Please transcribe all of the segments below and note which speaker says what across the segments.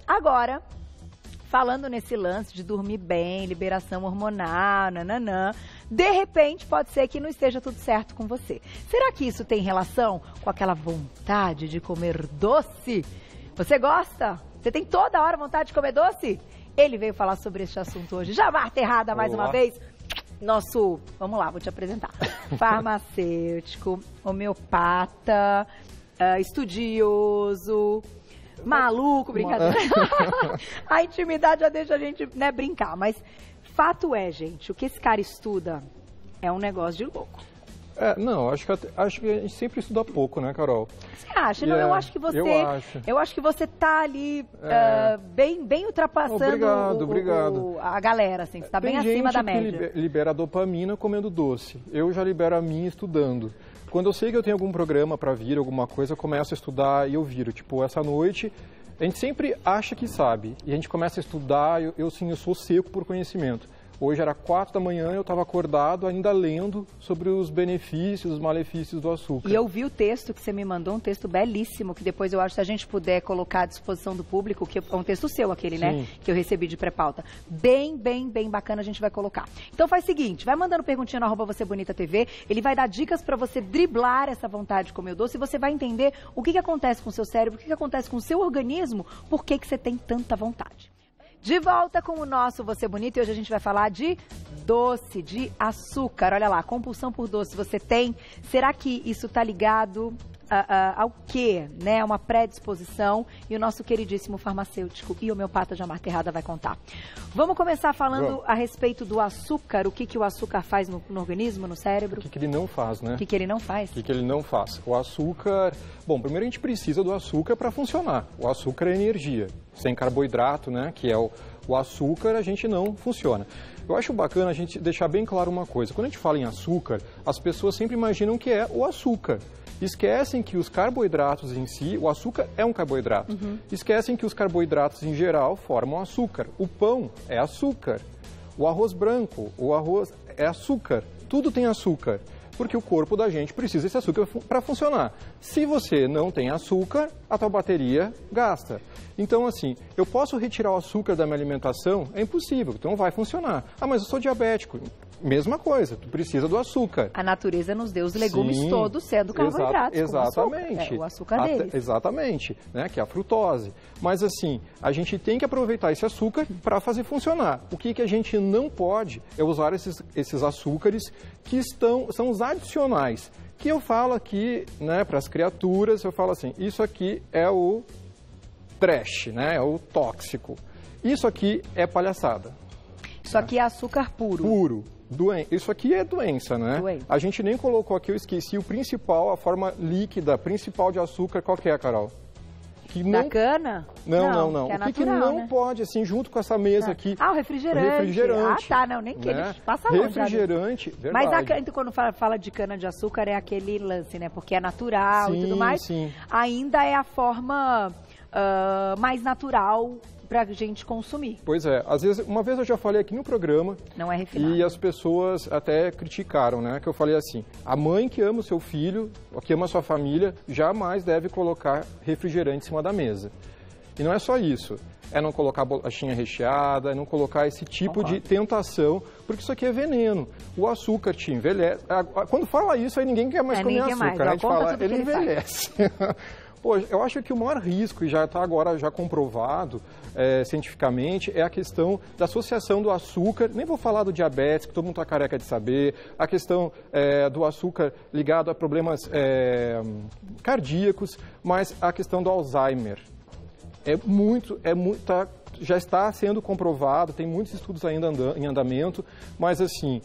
Speaker 1: Agora, falando nesse lance de dormir bem, liberação hormonal, nananã, de repente pode ser que não esteja tudo certo com você. Será que isso tem relação com aquela vontade de comer doce? Você gosta? Você tem toda hora vontade de comer doce? Ele veio falar sobre esse assunto hoje. Jamar Terrada, mais uma vez. Nosso, vamos lá, vou te apresentar. Farmacêutico, homeopata, estudioso, maluco, brincadeira. A intimidade já deixa a gente, né, brincar. Mas fato é, gente, o que esse cara estuda é um negócio de louco.
Speaker 2: Não, acho que a gente sempre estuda pouco, né, Carol?
Speaker 1: Você acha? Não, eu acho que você... Eu acho que você tá ali bem ultrapassando
Speaker 2: obrigado.
Speaker 1: A galera, assim. Você tá bem acima da média.
Speaker 2: Tem gente que libera dopamina comendo doce. Eu já libero a minha estudando. Quando eu sei que eu tenho algum programa para vir, alguma coisa, eu começo a estudar e eu viro. Tipo, essa noite, a gente sempre acha que sabe. E a gente começa a estudar, eu sou seco por conhecimento. Hoje era 4 da manhã, eu estava acordado ainda lendo sobre os benefícios, os malefícios do açúcar.
Speaker 1: E eu vi o texto que você me mandou, um texto belíssimo, que depois eu acho que se a gente puder colocar à disposição do público, que é um texto seu aquele, né? Que eu recebi de pré-pauta. Bem bacana, a gente vai colocar. Então faz o seguinte, vai mandando perguntinha no @VocêBonitaTV, ele vai dar dicas para você driblar essa vontade de comer o doce e você vai entender o que acontece com o seu cérebro, o que acontece com o seu organismo, por que você tem tanta vontade. De volta com o nosso Você Bonita e hoje a gente vai falar de doce, de açúcar. Olha lá, compulsão por doce você tem? Será que isso está ligado ao quê? Né? Uma predisposição e o nosso queridíssimo farmacêutico e homeopata Jamar Terrada vai contar. Vamos começar falando a respeito do açúcar, o que o açúcar faz no organismo, no cérebro?
Speaker 2: O que ele não faz, né?
Speaker 1: O que ele não faz?
Speaker 2: O que ele não faz? O açúcar... Bom, primeiro a gente precisa do açúcar para funcionar. O açúcar é energia. Sem carboidrato, né, que é o açúcar, a gente não funciona. Eu acho bacana a gente deixar bem claro uma coisa. Quando a gente fala em açúcar, as pessoas sempre imaginam que é o açúcar. Esquecem que os carboidratos em si, o açúcar é um carboidrato. Esquecem que os carboidratos em geral formam açúcar. O pão é açúcar. O arroz branco, o arroz é açúcar. Tudo tem açúcar. Porque o corpo da gente precisa desse açúcar para funcionar. Se você não tem açúcar, a tua bateria gasta. Então, assim, eu posso retirar o açúcar da minha alimentação? É impossível, então não vai funcionar. Ah, mas eu sou diabético. Mesma coisa, tu precisa do açúcar.
Speaker 1: A natureza nos deu os legumes todos sendo carboidratos.
Speaker 2: Exatamente.
Speaker 1: O açúcar deles.
Speaker 2: Exatamente, né, que é a frutose. Mas assim, a gente tem que aproveitar esse açúcar para fazer funcionar. O que a gente não pode é usar esses açúcares que são os adicionais. Que eu falo aqui, né, para as criaturas, eu falo assim, isso aqui é o trash, né, é o tóxico. Isso aqui é palhaçada.
Speaker 1: Isso aqui é açúcar puro.
Speaker 2: Puro. Isso aqui é doença, né? A gente nem colocou aqui, eu esqueci o principal, a forma líquida, principal de açúcar, qual que é, Carol?
Speaker 1: Da cana?
Speaker 2: Não.
Speaker 1: Que é
Speaker 2: o que não
Speaker 1: né?
Speaker 2: pode, assim, junto com essa mesa aqui?
Speaker 1: O refrigerante. Ah, tá, não, nem que ele passa longe.
Speaker 2: Refrigerante, verdade.
Speaker 1: Mas a cana, quando fala de cana de açúcar, é aquele lance, né? Porque é natural e tudo mais.
Speaker 2: Sim.
Speaker 1: Ainda é a forma mais natural pra gente consumir.
Speaker 2: Pois é, às vezes, uma vez eu já falei aqui no programa...
Speaker 1: Não é refinado.
Speaker 2: E as pessoas até criticaram, né? Que eu falei assim, a mãe que ama o seu filho, que ama a sua família, jamais deve colocar refrigerante em cima da mesa. E não é só isso, é não colocar bolachinha recheada, é não colocar esse tipo de tentação, porque isso aqui é veneno. O açúcar te envelhece. Quando fala isso, aí ninguém quer mais comer açúcar. A gente fala, ele envelhece. Pô, eu acho que o maior risco, e já está agora já comprovado cientificamente, é a questão da associação do açúcar, nem vou falar do diabetes, que todo mundo está careca de saber, a questão do açúcar ligado a problemas cardíacos, mas a questão do Alzheimer. Já está sendo comprovado, tem muitos estudos ainda em andamento, mas assim,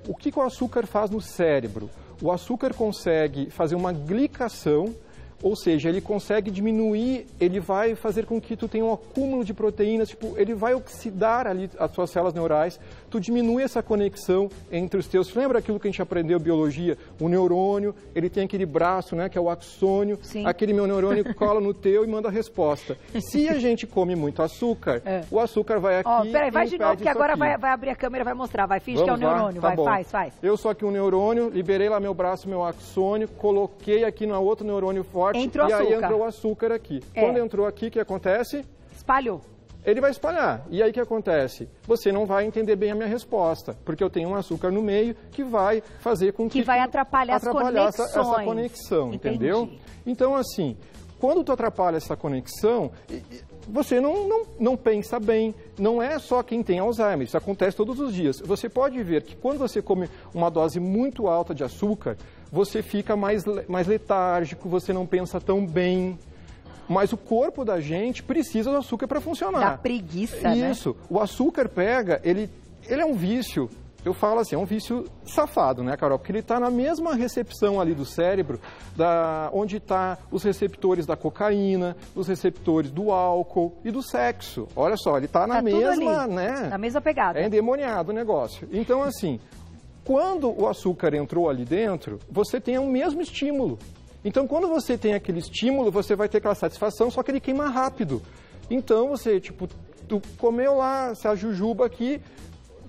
Speaker 2: o que o açúcar faz no cérebro? O açúcar consegue fazer uma glicação, ou seja, ele consegue diminuir, ele vai fazer com que tu tenha um acúmulo de proteínas, tipo, ele vai oxidar ali as suas células neurais, tu diminui essa conexão entre os teus. Lembra aquilo que a gente aprendeu em biologia? O neurônio, ele tem aquele braço, né, que é o axônio, aquele meu neurônio cola no teu e manda a resposta. Se a gente come muito açúcar, o açúcar vai aqui.
Speaker 1: Peraí, vai de novo, que agora vai abrir a câmera e vai mostrar, vai, finge que é o neurônio, faz.
Speaker 2: Eu sou aqui um neurônio, liberei lá meu braço, meu axônio, coloquei aqui no outro neurônio forte, pote
Speaker 1: entrou
Speaker 2: e
Speaker 1: açúcar.
Speaker 2: aí entrou o açúcar aqui. Quando entrou aqui, o que acontece?
Speaker 1: Espalhou.
Speaker 2: Ele vai espalhar. E aí o que acontece? Você não vai entender bem a minha resposta, porque eu tenho um açúcar no meio que vai fazer com que...
Speaker 1: vai atrapalhar as conexões.
Speaker 2: essa conexão, entendeu? Então, assim, quando tu atrapalha essa conexão, você não pensa bem. Não é só quem tem Alzheimer, isso acontece todos os dias. Você pode ver que quando você come uma dose muito alta de açúcar, você fica mais letárgico, você não pensa tão bem. Mas o corpo da gente precisa do açúcar para funcionar.
Speaker 1: Da preguiça, né?
Speaker 2: Isso. O açúcar pega, ele é um vício, eu falo assim, é um vício safado, né, Carol? Porque ele está na mesma recepção ali do cérebro, onde estão os receptores da cocaína, os receptores do álcool e do sexo. Olha só, ele está na mesma, né?
Speaker 1: Na mesma pegada.
Speaker 2: É endemoniado o negócio. Então, assim, quando o açúcar entrou ali dentro, você tem o mesmo estímulo. Então, quando você tem aquele estímulo, você vai ter aquela satisfação, só que ele queima rápido. Então, você, tipo, tu comeu lá essa jujuba aqui,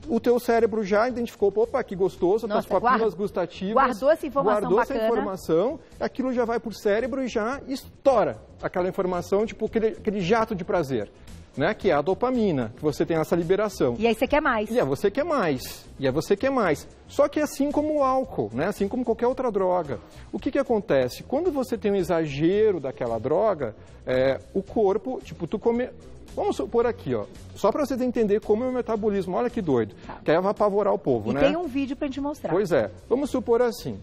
Speaker 2: o teu cérebro já identificou, opa, que gostoso, as papilas gustativas.
Speaker 1: Guardou essa informação
Speaker 2: guardou
Speaker 1: bacana.
Speaker 2: Essa informação, aquilo já vai pro cérebro e já estoura aquela informação, tipo, aquele jato de prazer. Né, que é a dopamina, que você tem essa liberação.
Speaker 1: E aí você quer mais.
Speaker 2: E aí você quer mais. E aí você quer mais. Só que assim como o álcool, né, assim como qualquer outra droga, o que acontece? Quando você tem um exagero daquela droga, o corpo, tipo, tu come... Vamos supor aqui, ó, só para vocês entenderem como é o metabolismo, olha que doido, que aí vai apavorar o povo, né?
Speaker 1: E tem um vídeo pra gente mostrar.
Speaker 2: Pois é, vamos supor assim,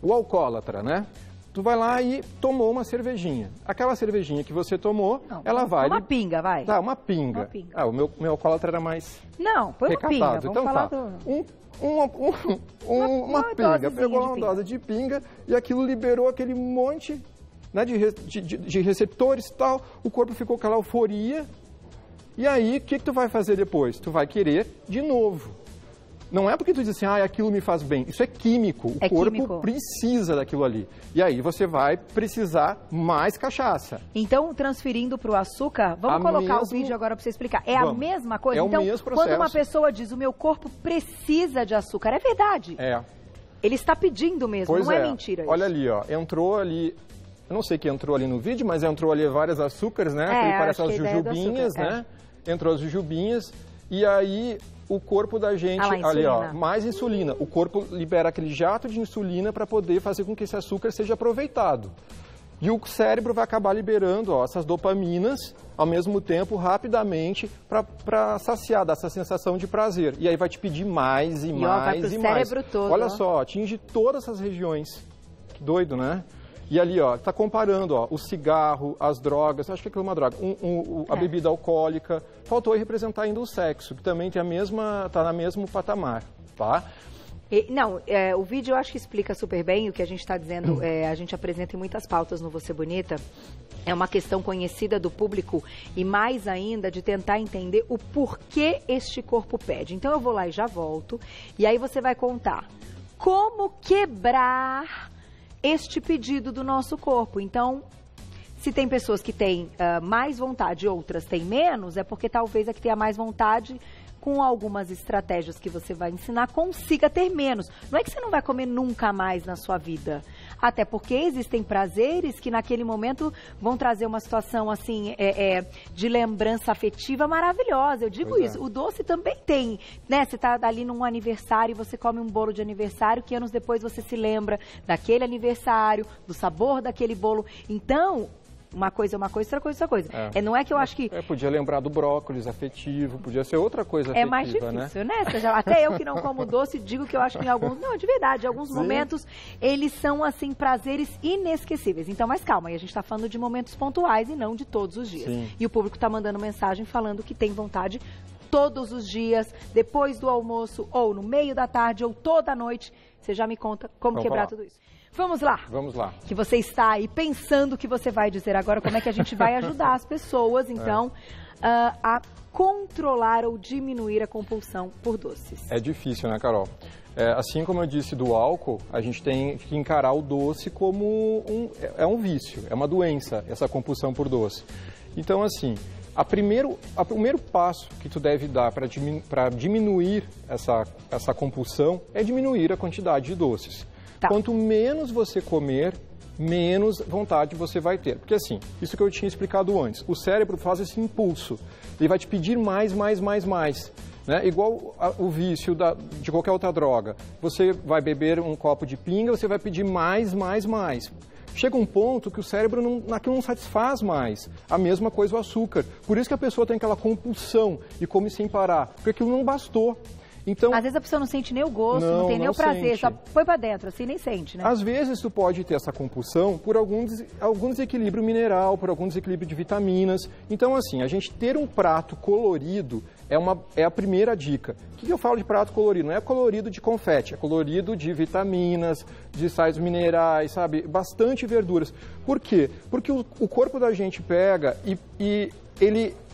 Speaker 2: o alcoólatra, né? Tu vai lá e tomou uma cervejinha. Aquela cervejinha que você tomou, ela vai...
Speaker 1: Uma pinga, vai.
Speaker 2: Tá, uma pinga.
Speaker 1: Uma pinga.
Speaker 2: Ah, o meu alcoólatra era mais...
Speaker 1: Não, foi uma pinga. Vamos
Speaker 2: então
Speaker 1: falar
Speaker 2: tá.
Speaker 1: do...
Speaker 2: Uma pinga. Pegou uma dose de pinga e aquilo liberou aquele monte, né, de receptores e tal. O corpo ficou com aquela euforia. E aí, o que tu vai fazer depois? Tu vai querer de novo. Não é porque tu diz assim, aquilo me faz bem. Isso é químico. O corpo precisa daquilo ali. E aí você vai precisar mais cachaça.
Speaker 1: Então, transferindo para o açúcar, vamos colocar o vídeo agora para você explicar. A mesma coisa?
Speaker 2: É
Speaker 1: então,
Speaker 2: o mesmo processo.
Speaker 1: Quando uma pessoa diz, o meu corpo precisa de açúcar, é verdade.
Speaker 2: É.
Speaker 1: Ele está pedindo mesmo, não é mentira isso.
Speaker 2: Olha ali, ó, entrou ali... Eu não sei o que entrou ali no vídeo, mas entrou ali vários açúcares, né? Que parece as jujubinhas, né? Entrou as jujubinhas e aí... O corpo da gente, ali, ó, mais insulina. O corpo libera aquele jato de insulina para poder fazer com que esse açúcar seja aproveitado. E o cérebro vai acabar liberando, ó, essas dopaminas, ao mesmo tempo, rapidamente, para saciar dessa sensação de prazer. E aí vai te pedir mais e mais e mais.
Speaker 1: Cérebro todo,
Speaker 2: olha só, atinge todas essas regiões. Que doido, né? E ali, ó, tá comparando, ó, o cigarro, as drogas, acho que aquilo é uma droga, a bebida alcoólica. Faltou aí representar ainda o sexo, que também tem tá no mesmo patamar, tá?
Speaker 1: O vídeo eu acho que explica super bem o que a gente está dizendo, a gente apresenta em muitas pautas no Você Bonita. É uma questão conhecida do público e mais ainda de tentar entender o porquê este corpo pede. Então eu vou lá e já volto, e aí você vai contar como quebrar este pedido do nosso corpo. Então, se tem pessoas que têm mais vontade e outras têm menos, é porque talvez a que tenha mais vontade, com algumas estratégias que você vai ensinar, consiga ter menos. Não é que você não vai comer nunca mais na sua vida. Até porque existem prazeres que naquele momento vão trazer uma situação assim, de lembrança afetiva maravilhosa. Eu digo isso. O doce também tem, né? Você está ali num aniversário e você come um bolo de aniversário que anos depois você se lembra daquele aniversário, do sabor daquele bolo. Então, uma coisa é uma coisa, outra coisa é outra coisa. Não é que eu acho que...
Speaker 2: Podia lembrar do brócolis afetivo, podia ser outra coisa afetiva,
Speaker 1: é mais difícil, né? Até eu que não como doce, digo que eu acho que em alguns... Não, de verdade, em alguns momentos, eles são, assim, prazeres inesquecíveis. Então, mas calma, aí a gente tá falando de momentos pontuais e não de todos os dias.
Speaker 2: Sim.
Speaker 1: E o público tá mandando mensagem falando que tem vontade todos os dias, depois do almoço, ou no meio da tarde, ou toda noite. Você já me conta como quebrar tudo isso. Vamos lá.
Speaker 2: Vamos lá.
Speaker 1: Que você está aí pensando o que você vai dizer agora, como é que a gente vai ajudar as pessoas, então, a controlar ou diminuir a compulsão por doces.
Speaker 2: É difícil, né, Carol? Assim como eu disse do álcool, a gente tem que encarar o doce como um vício, é uma doença, essa compulsão por doce. Então, assim, o primeiro passo que tu deve dar para diminuir essa compulsão é diminuir a quantidade de doces. Tá. Quanto menos você comer, menos vontade você vai ter. Porque assim, isso que eu tinha explicado antes, o cérebro faz esse impulso, ele vai te pedir mais. Né? Igual o vício de qualquer outra droga. Você vai beber um copo de pinga, você vai pedir mais. Chega um ponto que o cérebro naquilo não satisfaz mais. A mesma coisa o açúcar. Por isso que a pessoa tem aquela compulsão e come sem parar, porque aquilo não bastou. Então,
Speaker 1: às vezes a pessoa não sente nem o gosto, não tem nem o prazer, só põe pra dentro, assim, nem sente, né? Às
Speaker 2: vezes tu pode ter essa compulsão por algum desequilíbrio mineral, por algum desequilíbrio de vitaminas. Então, assim, a gente ter um prato colorido é a primeira dica. O que eu falo de prato colorido? Não é colorido de confete, é colorido de vitaminas, de sais minerais, sabe? Bastante verduras. Por quê? Porque o corpo da gente pega e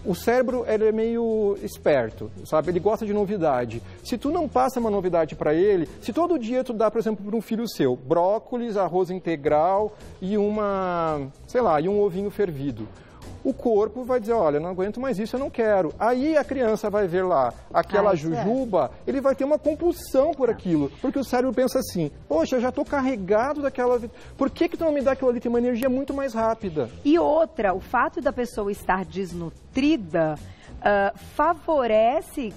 Speaker 2: o cérebro ele é meio esperto, sabe? Ele gosta de novidade. Se tu não passa uma novidade para ele, se todo dia tu dá, por exemplo, para um filho seu, brócolis, arroz integral e um ovinho fervido, o corpo vai dizer, olha, não aguento mais isso, eu não quero. Aí a criança vai ver lá aquela jujuba, ele vai ter uma compulsão por aquilo, porque o cérebro pensa assim, poxa, eu já estou carregado daquela... Por que tu não me dá aquilo ali? Tem uma energia muito mais rápida.
Speaker 1: E outra, o fato da pessoa estar desnutrida favorece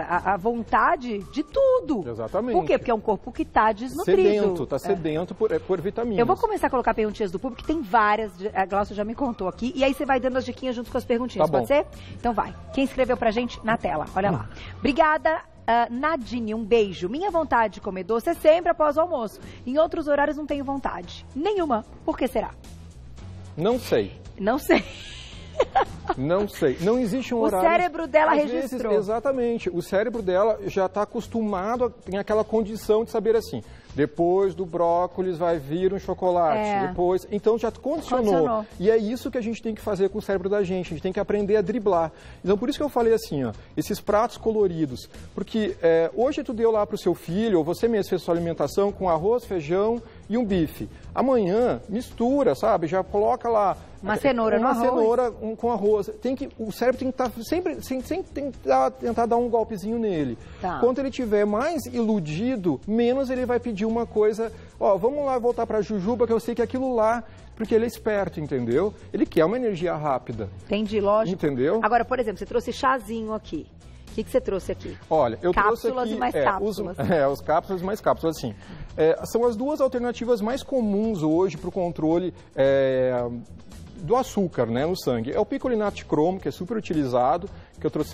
Speaker 1: a vontade de tudo.
Speaker 2: Exatamente.
Speaker 1: Por quê? Porque é um corpo que está desnutrido.
Speaker 2: Está sedento por vitaminas.
Speaker 1: Eu vou começar a colocar perguntinhas do público, tem várias, a Glaucia já me contou aqui, e aí você vai dando as diquinhas junto com as perguntinhas,
Speaker 2: tá
Speaker 1: pode ser? Então vai. Quem escreveu pra gente? Na tela, olha lá. Obrigada, Nadine, um beijo. Minha vontade de comer doce é sempre após o almoço. Em outros horários não tenho vontade. Nenhuma. Por que será?
Speaker 2: Não sei.
Speaker 1: Não sei.
Speaker 2: Não sei, não existe um horário...
Speaker 1: O cérebro dela registrou.
Speaker 2: Exatamente, o cérebro dela já está acostumado, tem aquela condição de saber assim, depois do brócolis vai vir um chocolate, depois... Então já condicionou. E é isso que a gente tem que fazer com o cérebro da gente, a gente tem que aprender a driblar. Então por isso que eu falei assim, ó, esses pratos coloridos, porque hoje tu deu lá para o seu filho, ou você mesmo fez sua alimentação com arroz, feijão e um bife. Amanhã, mistura, sabe? Já coloca lá...
Speaker 1: Uma cenoura no arroz.
Speaker 2: Uma cenoura com arroz. O cérebro tem que estar sempre tentar dar um golpezinho nele.
Speaker 1: Tá.
Speaker 2: Quando ele estiver mais iludido, menos ele vai pedir uma coisa, vamos lá voltar para a jujuba, que eu sei que aquilo lá, porque ele é esperto, entendeu? Ele quer uma energia rápida.
Speaker 1: Entendi, lógico.
Speaker 2: Entendeu?
Speaker 1: Agora, por exemplo, você trouxe chazinho aqui. O que você trouxe aqui?
Speaker 2: Olha, eu trouxe aqui...
Speaker 1: Cápsulas e mais cápsulas.
Speaker 2: Os cápsulas e mais cápsulas, assim. São as duas alternativas mais comuns hoje para o controle do açúcar, né, no sangue. É o picolinato de cromo, que é super utilizado, que eu trouxe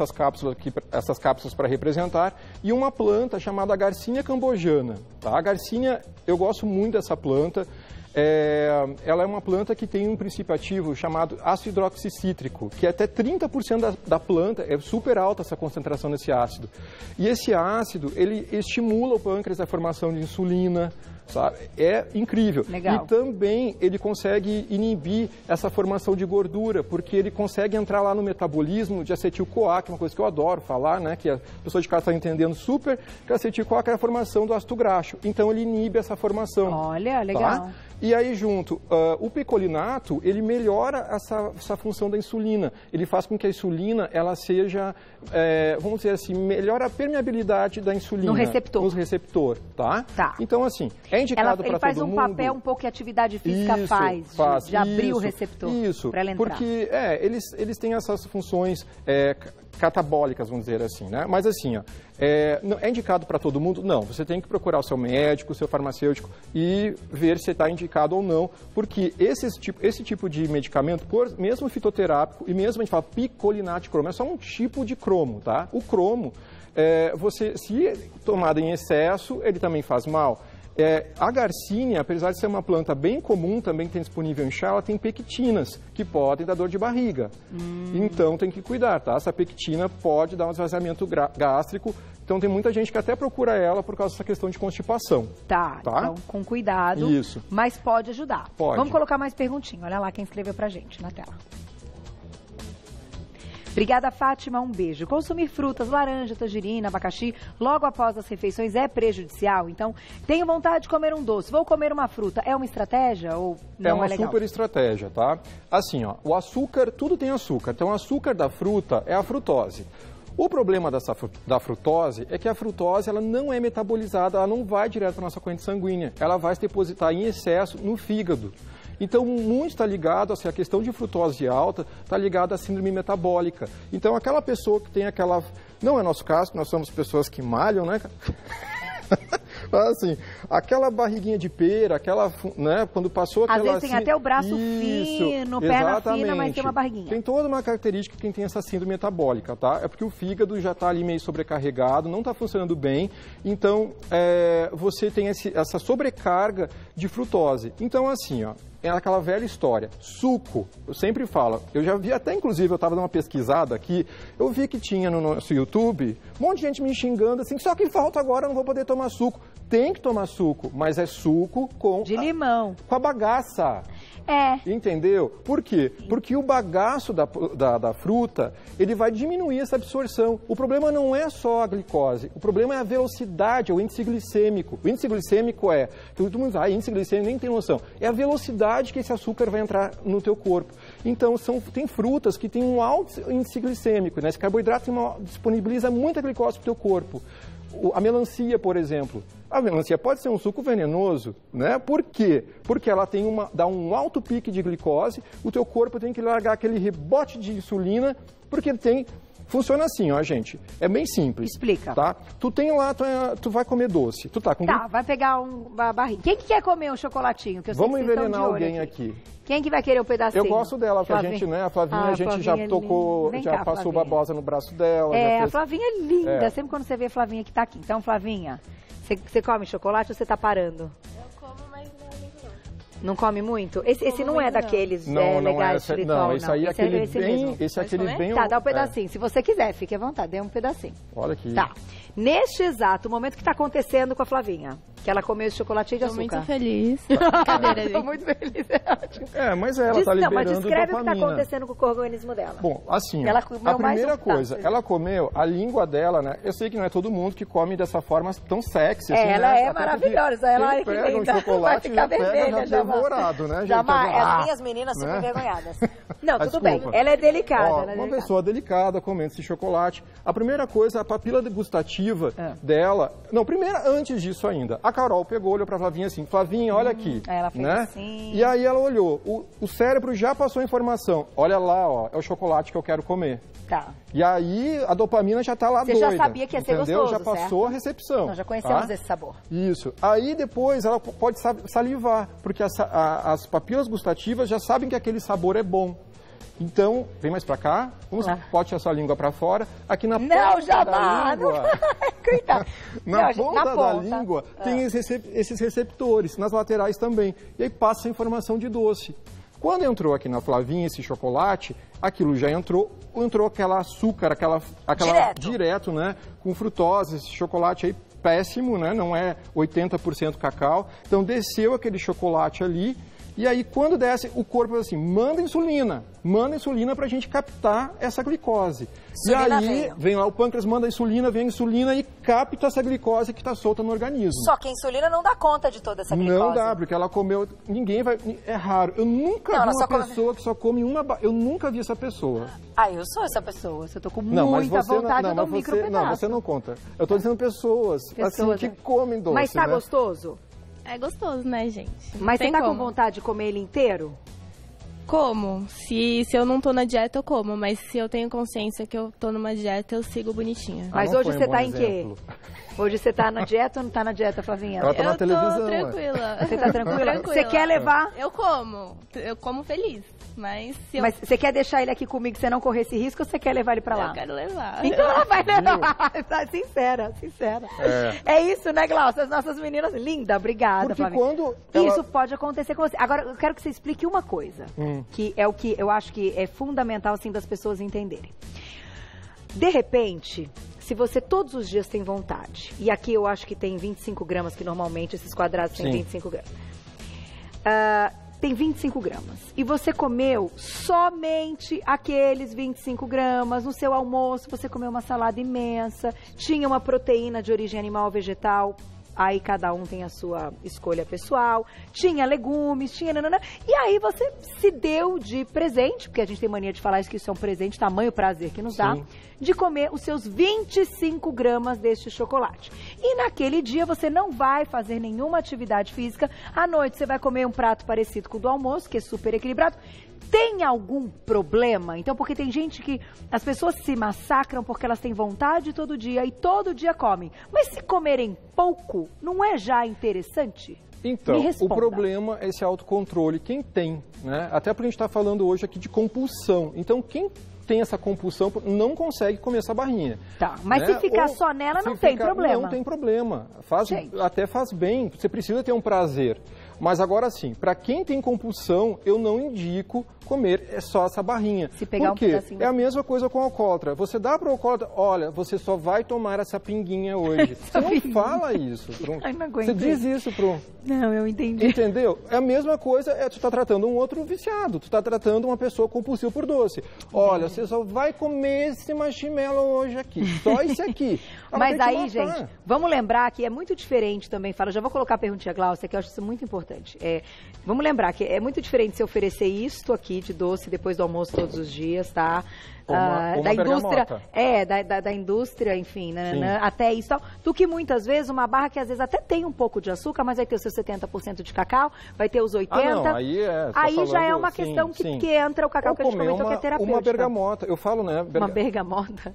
Speaker 2: essas cápsulas para representar, e uma planta chamada Garcinia cambojana. Tá? A Garcinia, eu gosto muito dessa planta. Ela é uma planta que tem um princípio ativo chamado ácido hidroxicítrico, que é até 30% da planta, é super alta essa concentração desse ácido. E esse ácido, ele estimula o pâncreas a formação de insulina, sabe? É incrível.
Speaker 1: Legal.
Speaker 2: E também ele consegue inibir essa formação de gordura, porque ele consegue entrar lá no metabolismo de acetil-CoA, que é uma coisa que eu adoro falar, né? Que a pessoa de casa está entendendo super, que acetil-CoA é a formação do ácido graxo. Então ele inibe essa formação.
Speaker 1: Olha, legal.
Speaker 2: Tá? E aí junto, o picolinato, ele melhora essa função da insulina. Ele faz com que a insulina, ela seja, vamos dizer assim, melhora a permeabilidade da insulina.
Speaker 1: No receptor.
Speaker 2: Nos receptor, tá?
Speaker 1: Tá.
Speaker 2: Então assim, é indicado para todo mundo.
Speaker 1: Ele faz um papel um pouco que a atividade física faz de abrir o receptor.
Speaker 2: Isso,
Speaker 1: para ela entrar.
Speaker 2: Porque eles têm essas funções catabólicas, vamos dizer assim, né? Mas assim, é indicado para todo mundo? Não, você tem que procurar o seu médico, o seu farmacêutico e ver se está indicado ou não, porque esse tipo de medicamento, mesmo fitoterápico e mesmo a gente fala picolinato de cromo, é só um tipo de cromo, tá? O cromo, se tomado em excesso, ele também faz mal. A Garcinia, apesar de ser uma planta bem comum, também tem disponível em chá, ela tem pectinas, que podem dar dor de barriga. Então tem que cuidar, tá? Essa pectina pode dar um esvaziamento gástrico, então tem muita gente que até procura ela por causa dessa questão de constipação.
Speaker 1: Tá? Então com cuidado,
Speaker 2: isso.
Speaker 1: Mas pode ajudar.
Speaker 2: Pode.
Speaker 1: Vamos colocar mais perguntinha, olha lá quem escreveu pra gente na tela. Obrigada, Fátima, um beijo. Consumir frutas, laranja, tangerina, abacaxi, logo após as refeições é prejudicial? Então, tenho vontade de comer um doce, vou comer uma fruta. É uma estratégia ou não é legal?
Speaker 2: É uma super estratégia, tá? Assim, o açúcar, tudo tem açúcar. Então, o açúcar da fruta é a frutose. O problema da frutose é que a frutose ela não é metabolizada, ela não vai direto para a nossa corrente sanguínea, ela vai se depositar em excesso no fígado. Então, muito está ligado, assim, a questão de frutose alta está ligada à síndrome metabólica. Então, aquela pessoa que tem aquela... Não é nosso caso, nós somos pessoas que malham, né? Assim, aquela barriguinha de pera, aquela, né, quando passou aquela...
Speaker 1: Às vezes tem até o braço fino, perna fina, mas tem uma barriguinha.
Speaker 2: Tem toda uma característica de quem tem essa síndrome metabólica, tá? É porque o fígado já está ali meio sobrecarregado, não está funcionando bem, então você tem essa sobrecarga de frutose. Então, assim, ó, é aquela velha história. Suco, eu sempre falo, eu já vi até, inclusive, eu estava dando uma pesquisada aqui, eu vi que tinha no nosso YouTube um monte de gente me xingando assim, só que falta agora, eu não vou poder tomar suco. Tem que tomar suco, mas é suco com...
Speaker 1: De limão.
Speaker 2: Com a bagaça. Entendeu? Por quê? Porque o bagaço da fruta, ele vai diminuir essa absorção. O problema não é só a glicose, o problema é a velocidade, é o índice glicêmico. O índice glicêmico é, todo mundo diz, índice glicêmico nem tem noção, é a velocidade que esse açúcar vai entrar no teu corpo. Então, tem frutas que têm um alto índice glicêmico, né? Esse carboidrato disponibiliza muita glicose para o teu corpo. A melancia, por exemplo. A melancia pode ser um suco venenoso, né? Por quê? Porque ela dá um alto pique de glicose, o teu corpo tem que largar aquele rebote de insulina, porque funciona assim, ó, gente. É bem simples.
Speaker 1: Explica.
Speaker 2: Tá? Tu tem lá, tu vai comer doce. Tu tá com...
Speaker 1: Tá, vai pegar uma barrinha. Quem que quer comer um chocolatinho? Que eu sei
Speaker 2: Vamos
Speaker 1: que vocês
Speaker 2: envenenar
Speaker 1: estão de olho
Speaker 2: alguém aqui.
Speaker 1: Quem que vai querer um pedacinho?
Speaker 2: Eu gosto dela, pra gente, né? A Flavinha, a gente já tocou, já passou babosa no braço dela.
Speaker 1: A Flavinha é linda. Sempre quando você vê a Flavinha que tá aqui. Então, Flavinha, você come chocolate ou você tá parando?
Speaker 3: Eu como, mas não é muito não.
Speaker 1: Não come muito? Esse não é daqueles legais de ritual,
Speaker 2: não. Esse aí é aquele bem...
Speaker 1: Tá, dá um pedacinho. Se você quiser, fique à vontade, dê um pedacinho.
Speaker 2: Olha aqui.
Speaker 1: Tá. Neste exato momento, o que está acontecendo com a Flavinha? Que ela comeu esse chocolatinho de açúcar.
Speaker 3: Tô muito feliz. Brincadeira, gente.
Speaker 1: Tô muito feliz.
Speaker 2: Mas ela tá liberando
Speaker 1: mas descreve
Speaker 2: dopamina.
Speaker 1: o que está acontecendo com o organismo dela.
Speaker 2: Bom, assim,
Speaker 1: ela comeu
Speaker 2: a primeira coisa, ela comeu a língua dela, né? Eu sei que não é todo mundo que come dessa forma tão sexy. Assim,
Speaker 1: ela
Speaker 2: né?
Speaker 1: é maravilhosa. Ela é que
Speaker 2: pega um chocolate e já pega devorado, né?
Speaker 1: As minhas meninas super envergonhadas. Não, tudo bem. Ela é delicada.
Speaker 2: Uma pessoa delicada comendo esse chocolate. A primeira coisa, a papila degustativa dela... Não, primeiro, antes disso ainda, a Carol pegou, olhou pra Flavinha assim, Flavinha, olha aqui.
Speaker 1: Ela fez
Speaker 2: né?
Speaker 1: assim.
Speaker 2: E aí ela olhou, o cérebro já passou a informação. Olha lá, ó, é o chocolate que eu quero comer.
Speaker 1: Tá.
Speaker 2: E aí a dopamina já tá lá doida.
Speaker 1: Você já sabia que ia ser gostoso,
Speaker 2: já passou a recepção.
Speaker 1: Nós já conhecemos esse sabor.
Speaker 2: Isso. Aí depois ela pode salivar, porque as papilas gustativas já sabem que aquele sabor é bom. Então, vem mais pra cá, pode tirar sua língua pra fora. Aqui na ponta da língua... Na ponta da língua tem esses receptores, nas laterais também. E aí passa a informação de doce. Quando entrou aqui na Flavinha esse chocolate, aquilo já entrou aquela açúcar, aquela direto, né? Com frutose, esse chocolate aí péssimo, né? Não é 80% cacau. Então desceu aquele chocolate ali. E aí, quando desce, o corpo assim, manda insulina pra gente captar essa glicose.
Speaker 1: Insulina
Speaker 2: e aí, vem lá o pâncreas, manda insulina, vem a insulina e capta essa glicose que está solta no organismo.
Speaker 1: Só que a insulina não dá conta de toda essa glicose.
Speaker 2: Não dá, porque ela comeu, ninguém vai, é raro. Eu nunca vi uma pessoa que só come eu nunca vi essa pessoa.
Speaker 1: Eu sou essa pessoa, eu tô com muita vontade de um micro pedaço.
Speaker 2: Não, você não conta. Eu tô dizendo pessoas assim, que comem doce,
Speaker 1: Mas tá gostoso?
Speaker 3: É gostoso, né, gente?
Speaker 1: Mas você tá com vontade de comer ele inteiro?
Speaker 3: Como? Se eu não tô na dieta, eu como. Mas se eu tenho consciência que eu tô numa dieta, eu sigo bonitinha.
Speaker 1: Mas hoje você tá em quê? Hoje você tá na dieta ou não tá na dieta, Flavinha?
Speaker 2: Ela tá na televisão.
Speaker 3: Eu tô tranquila.
Speaker 1: Você tá tranquila? Você quer levar?
Speaker 3: Eu como feliz. Mas
Speaker 1: você quer deixar ele aqui comigo, você não correr esse risco, ou você quer levar ele pra lá?
Speaker 3: Eu quero levar.
Speaker 1: Então ela vai levar. Sincera. É isso, né, Glaucia? As nossas meninas... Linda, obrigada, Flavinha. Isso pode acontecer com você. Agora, eu quero que você explique uma coisa, que é o que eu acho que é fundamental, assim, das pessoas entenderem. De repente, se você todos os dias tem vontade, e aqui eu acho que tem 25 gramas, que normalmente esses quadrados têm 25 gramas. Tem 25 gramas. E você comeu somente aqueles 25 gramas. No seu almoço, você comeu uma salada imensa, tinha uma proteína de origem animal ou vegetal. aí cada um tem a sua escolha pessoal, tinha legumes, tinha nanana, e aí você se deu de presente, porque a gente tem mania de falar isso, que isso é um presente, tamanho prazer que nos dá, de comer os seus 25 gramas deste chocolate. E naquele dia você não vai fazer nenhuma atividade física, à noite você vai comer um prato parecido com o do almoço, que é super equilibrado. Tem algum problema? Então, porque tem gente que as pessoas se massacram porque elas têm vontade todo dia e todo dia comem. Mas se comerem pouco, não é já interessante?
Speaker 2: Então, o problema é esse autocontrole. Quem tem, né? Até porque a gente está falando hoje aqui de compulsão. Então, quem tem essa compulsão não consegue comer essa barrinha.
Speaker 1: Tá, mas
Speaker 2: né?
Speaker 1: se ficar só nela, não tem problema.
Speaker 2: Não tem problema. Até faz bem. Você precisa ter um prazer. Mas agora sim, para quem tem compulsão, eu não indico comer só essa barrinha.
Speaker 1: Se pegar
Speaker 2: Por quê? É a mesma coisa com o alcoólatra. Você dá para o alcoólatra, olha, você só vai tomar essa pinguinha hoje. Você não fala isso.
Speaker 1: Ai, não aguento.
Speaker 2: Você diz isso pro...
Speaker 1: Não, eu entendi.
Speaker 2: Entendeu? É a mesma coisa, tu tá tratando um outro viciado, tu tá tratando uma pessoa compulsiva por doce. Olha, você só vai comer esse marshmallow hoje aqui, só esse aqui.
Speaker 1: Mas aí, gente, vamos lembrar que é muito diferente também, já vou colocar a perguntinha, Glaucia, que eu acho isso muito importante. Vamos lembrar que é muito diferente se oferecer isto aqui de doce depois do almoço todos os dias, tá? Da indústria, da indústria, enfim, né, até isso, do que muitas vezes uma barra que às vezes até tem um pouco de açúcar, mas vai ter os seus 70% de cacau, vai ter os 80%.
Speaker 2: Não, aí
Speaker 1: já é uma questão que entra o cacau que a gente comentou que é terapêutica.
Speaker 2: Uma bergamota, eu falo, né?
Speaker 1: Uma bergamota?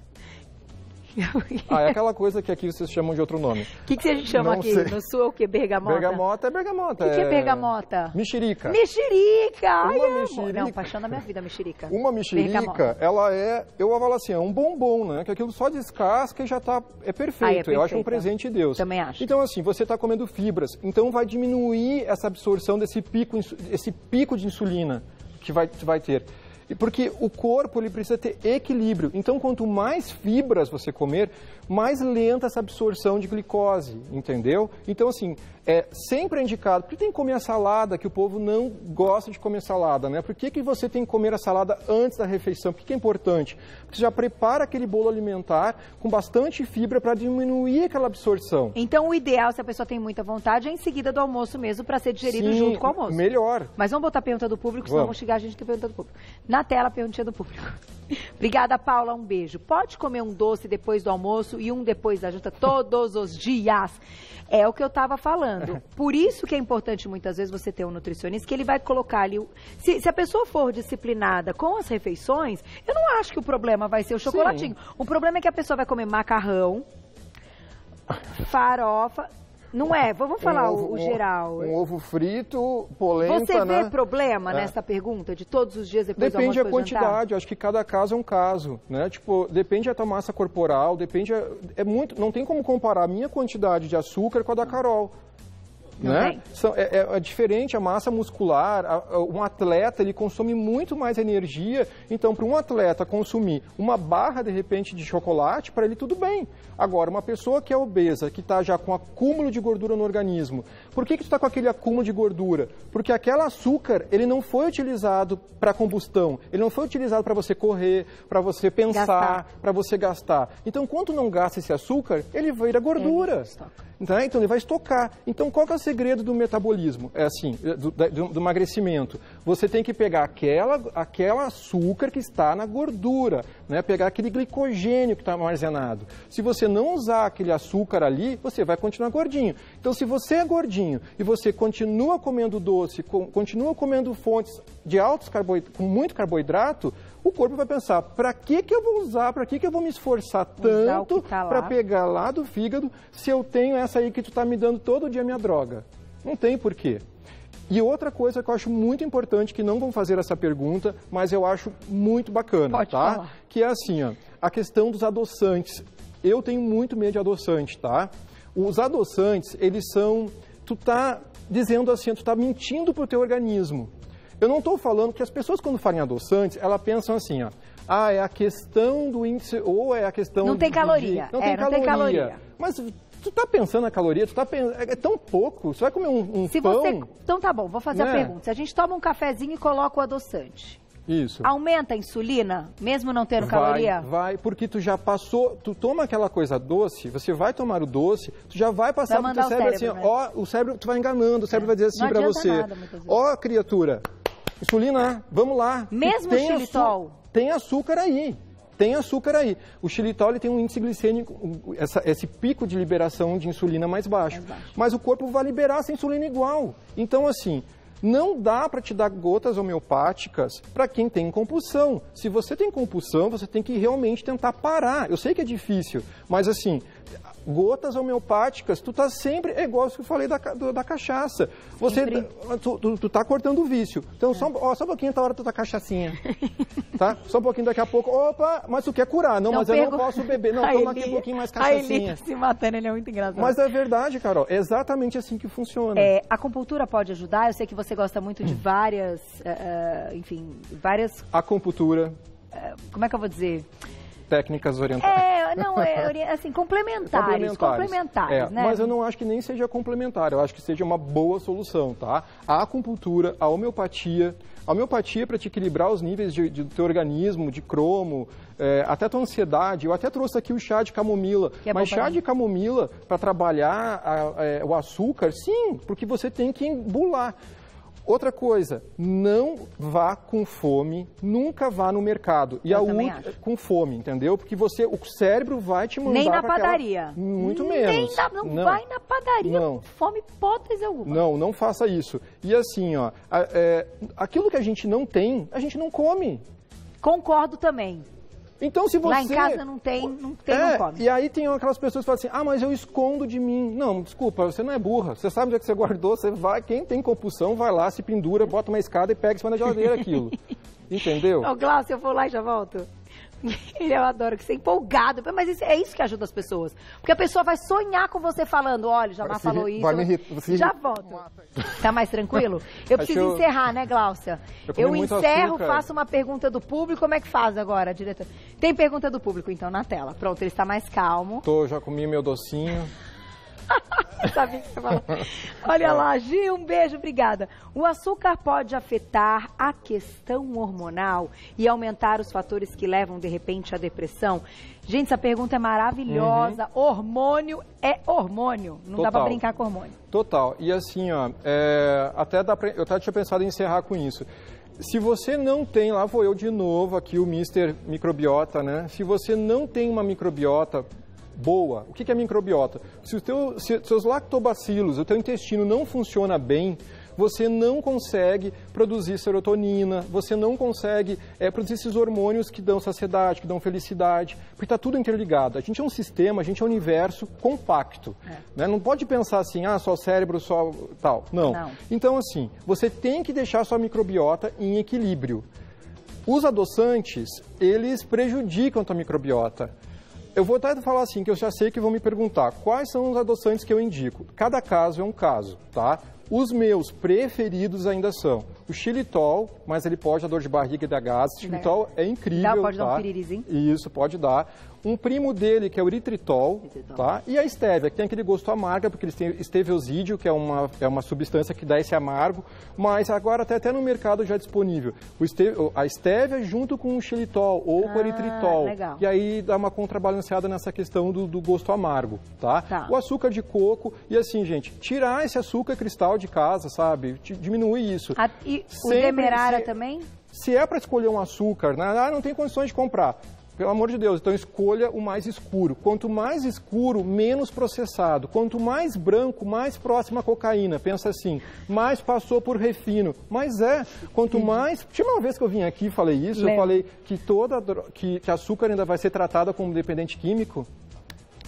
Speaker 2: É aquela coisa que aqui vocês chamam de outro nome.
Speaker 1: O que a gente chama aqui? No sul é o quê? Bergamota?
Speaker 2: Bergamota é bergamota.
Speaker 1: O que é bergamota?
Speaker 2: Mexerica.
Speaker 1: Mexerica! Ai,
Speaker 2: mexerica.
Speaker 1: Não, paixão da minha vida, mexerica.
Speaker 2: Uma mexerica, ela eu falo assim, é um bombom, né? Que aquilo só descasca e já tá, é perfeito. Eu acho um presente de Deus.
Speaker 1: Também acho.
Speaker 2: Então assim, você tá comendo fibras, então vai diminuir essa absorção desse pico de insulina que vai ter. Porque o corpo ele precisa ter equilíbrio. Então, quanto mais fibras você comer, mais lenta essa absorção de glicose, entendeu? Então, assim, sempre é indicado. Por que tem que comer a salada, que o povo não gosta de comer salada, né? Por que você tem que comer a salada antes da refeição? Por que é importante? Porque você já prepara aquele bolo alimentar com bastante fibra para diminuir aquela absorção.
Speaker 1: Então, o ideal, se a pessoa tem muita vontade, é em seguida do almoço mesmo, para ser digerido junto com o almoço.
Speaker 2: Melhor.
Speaker 1: Mas vamos botar a pergunta do público, senão vamos chegar a gente que pergunta do público. Na tela, a perguntinha do público. Obrigada, Paula. Um beijo. Pode comer um doce depois do almoço e um depois da janta todos os dias? É o que eu estava falando. Por isso que é importante, muitas vezes, você ter um nutricionista, que ele vai colocar ali... Se a pessoa for disciplinada com as refeições, eu não acho que o problema vai ser o chocolatinho. Sim. O problema é que a pessoa vai comer macarrão, farofa... Não é? Vamos falar o geral.
Speaker 2: Um ovo frito, polenta,
Speaker 1: Você vê problema nessa pergunta de todos os dias depois do almoço?
Speaker 2: Depende da quantidade, acho que cada caso é um caso, né? Tipo, depende da tua massa corporal, não tem como comparar a minha quantidade de açúcar com a da Carol. Né? É diferente a massa muscular, um atleta ele consome muito mais energia, então para um atleta consumir uma barra de repente de chocolate, para ele tudo bem. Agora, uma pessoa que é obesa, que está já com acúmulo de gordura no organismo, por que tu está com aquele acúmulo de gordura? Porque aquele açúcar, ele não foi utilizado para combustão, ele não foi utilizado para você correr, para você pensar, para você gastar. Então, quando não gasta esse açúcar, ele vira gordura. Então ele vai estocar. Então, qual que é o segredo do metabolismo? É assim, do emagrecimento. Você tem que pegar aquela açúcar que está na gordura, né? Pegar aquele glicogênio que está armazenado. Se você não usar aquele açúcar ali, você vai continuar gordinho. Então, se você é gordinho e você continua comendo doce, continua comendo fontes de altos carboidratos, com muito carboidrato, o corpo vai pensar, para que eu vou usar, para que eu vou me esforçar tanto para pegar lá do fígado se eu tenho essa aí que tu tá me dando todo dia minha droga? Não tem porquê. E outra coisa que eu acho muito importante, que não vão fazer essa pergunta, mas eu acho muito bacana,
Speaker 1: Pode falar.
Speaker 2: Que é assim, ó, a questão dos adoçantes. Eu tenho muito medo de adoçante, tá? Os adoçantes, eles são... Tu tá dizendo assim, tu tá mentindo pro teu organismo. Eu não estou falando que as pessoas, quando falam em adoçantes, elas pensam assim, ó, é a questão do índice, ou é a questão...
Speaker 1: Não tem caloria.
Speaker 2: Não tem caloria. Mas tu tá pensando na caloria, é tão pouco, você vai comer um pão...
Speaker 1: Então tá bom, vou fazer a pergunta. Se a gente toma um cafezinho e coloca o adoçante,
Speaker 2: Isso.
Speaker 1: Aumenta a insulina, mesmo não tendo caloria?
Speaker 2: Vai, porque tu já passou, tu toma aquela coisa doce, você vai tomar o doce, tu já vai passar pro teu cérebro assim, ó, o cérebro, tu vai enganando, o cérebro vai dizer assim pra você, ó, criatura, insulina, vamos lá.
Speaker 1: Mesmo o xilitol?
Speaker 2: Tem açúcar aí. Tem açúcar aí. O xilitol ele tem um índice glicêmico, esse pico de liberação de insulina mais baixo. Mas o corpo vai liberar essa insulina igual. Então, assim, não dá para te dar gotas homeopáticas para quem tem compulsão. Se você tem compulsão, você tem que realmente tentar parar. Eu sei que é difícil, mas assim, gotas homeopáticas, tu tá sempre, é igual que eu falei da cachaça. Você, tu tá cortando o vício. Então, só um pouquinho, tá hora da tua cachaçinha. Tá? Só um pouquinho daqui a pouco. Opa, mas tu quer curar. Não, mas eu não posso beber. Não, toma aqui um pouquinho mais cachaçinha.
Speaker 1: Se matando, ele é muito engraçado.
Speaker 2: Mas é verdade, Carol. É exatamente assim que funciona.
Speaker 1: A acupuntura pode ajudar? Eu sei que você gosta muito de várias, várias...
Speaker 2: Acupuntura.
Speaker 1: Como é que eu vou dizer?
Speaker 2: Técnicas orientais.
Speaker 1: Assim, complementares, né?
Speaker 2: Mas eu não acho que nem seja complementar, eu acho que seja uma boa solução, tá? A acupuntura, a homeopatia para te equilibrar os níveis do teu organismo, de cromo, até tua ansiedade. Eu até trouxe aqui o chá de camomila, mas chá de camomila para trabalhar o açúcar, sim, porque você tem que embular. Outra coisa, não vá com fome, nunca vá no mercado. E com fome, entendeu? Porque o cérebro vai te mandar.
Speaker 1: Nem na padaria.
Speaker 2: Muito menos.
Speaker 1: Não vai na padaria. Não. Fome, hipótese alguma.
Speaker 2: Não faça isso. E assim, ó, aquilo que a gente não tem, a gente não come.
Speaker 1: Concordo também.
Speaker 2: Então, se você...
Speaker 1: Lá em casa não come.
Speaker 2: E aí tem aquelas pessoas que falam assim, mas eu escondo de mim. Não, desculpa, você não é burra. Você sabe onde é que você guardou, você vai, quem tem compulsão, vai lá, se pendura, bota uma escada e pega em cima da geladeira aquilo. Entendeu?
Speaker 1: Glaucio, eu vou lá e já volto. Eu adoro que você é empolgado, mas é isso que ajuda as pessoas. Porque a pessoa vai sonhar com você falando, olha, já falou isso, já volto. Tá mais tranquilo? Eu preciso encerrar, né, Gláucia? Eu encerro, faço uma pergunta do público. Como é que faz agora, diretor? Tem pergunta do público, então, na tela. Pronto, ele está mais calmo.
Speaker 2: Já comi meu docinho.
Speaker 1: Sabia que você falou. Olha lá, Gi, um beijo, obrigada. O açúcar pode afetar a questão hormonal e aumentar os fatores que levam, de repente, à depressão? Gente, essa pergunta é maravilhosa. Hormônio é hormônio. Não dá pra brincar com hormônio.
Speaker 2: Total. E assim, ó, eu até tinha pensado em encerrar com isso. Se você não tem, lá vou eu de novo aqui, o Mr. Microbiota, né? Se você não tem uma microbiota boa, o que é microbiota? Se seus lactobacilos, o teu intestino não funciona bem, você não consegue produzir serotonina, você não consegue produzir esses hormônios que dão saciedade, que dão felicidade, porque está tudo interligado. A gente é um sistema, a gente é um universo compacto. Né? Não pode pensar assim, só cérebro, só tal. Não. Então, assim, você tem que deixar a sua microbiota em equilíbrio. Os adoçantes, eles prejudicam a tua microbiota. Eu vou até falar assim, que eu já sei que vão me perguntar, quais são os adoçantes que eu indico? Cada caso é um caso, tá? Os meus preferidos ainda são o xilitol, mas ele pode dar dor de barriga e dar gases. O xilitol é incrível,
Speaker 1: pode dar um piririzinho?
Speaker 2: Isso, pode dar. Um primo dele, que é o eritritol, tá? E a estévia, que tem aquele gosto amargo, porque eles têm esteviosídeo, que é uma substância que dá esse amargo, mas agora até no mercado já é disponível. A estévia junto com o xilitol ou com o eritritol.
Speaker 1: Legal.
Speaker 2: E aí dá uma contrabalanceada nessa questão do gosto amargo, tá? O açúcar de coco, e assim, gente, tirar esse açúcar cristal de casa, sabe? Diminui isso.
Speaker 1: E o demerara também?
Speaker 2: Se é para escolher um açúcar, não tem condições de comprar. Pelo amor de Deus, então escolha o mais escuro. Quanto mais escuro, menos processado. Quanto mais branco, mais próximo à cocaína. Pensa assim, mais passou por refino. Mas quanto mais... Tinha uma vez que eu vim aqui e falei isso, eu falei que açúcar ainda vai ser tratada como dependente químico.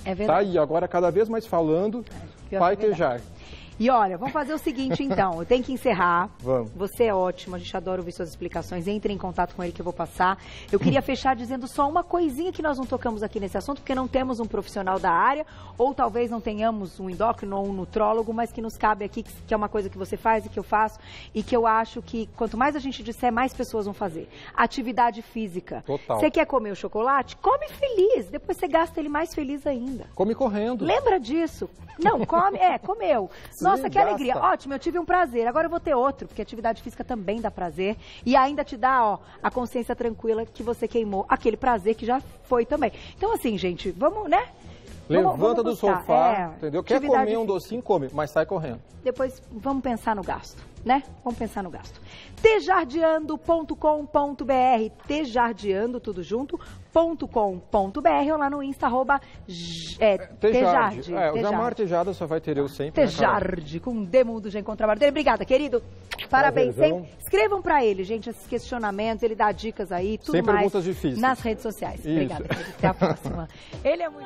Speaker 1: É verdade.
Speaker 2: Tá aí, agora cada vez mais falando, vai queijar.
Speaker 1: E olha, vamos fazer o seguinte então, eu tenho que encerrar.
Speaker 2: Vamos.
Speaker 1: Você é ótimo, a gente adora ouvir suas explicações. Entre em contato com ele que eu vou passar. Eu queria fechar dizendo só uma coisinha que nós não tocamos aqui nesse assunto, porque não temos um profissional da área, ou talvez não tenhamos um endócrino ou um nutrólogo, mas que nos cabe aqui, que é uma coisa que você faz e que eu faço, e que eu acho que quanto mais a gente disser, mais pessoas vão fazer. Atividade física.
Speaker 2: Total.
Speaker 1: Você quer comer o chocolate? Come feliz, depois você gasta ele mais feliz ainda.
Speaker 2: Come correndo.
Speaker 1: Lembra disso? Não, comeu. Nossa, que alegria. Ótimo, eu tive um prazer. Agora eu vou ter outro, porque atividade física também dá prazer. E ainda te dá, ó, a consciência tranquila que você queimou aquele prazer que já foi também. Então, assim, gente, vamos, né?
Speaker 2: Levanta do sofá, entendeu? Quer comer um docinho, come, mas sai correndo. Depois,
Speaker 1: vamos pensar no gasto, né? Vamos pensar no gasto. Tejardeando.com.br, tejardeando, tudo junto, .com.br ou lá no Insta, Tejarde.
Speaker 2: O Jamar Tejada só vai ter eu sempre.
Speaker 1: Tejarde, com D mudo já encontra a barra dele. Obrigada, querido. Parabéns. Escrevam pra ele, gente, esses questionamentos, ele dá dicas aí, tudo
Speaker 2: sem
Speaker 1: mais.
Speaker 2: Perguntas difíceis.
Speaker 1: Nas redes sociais. Obrigada, querido. Até a próxima. Ele é muito...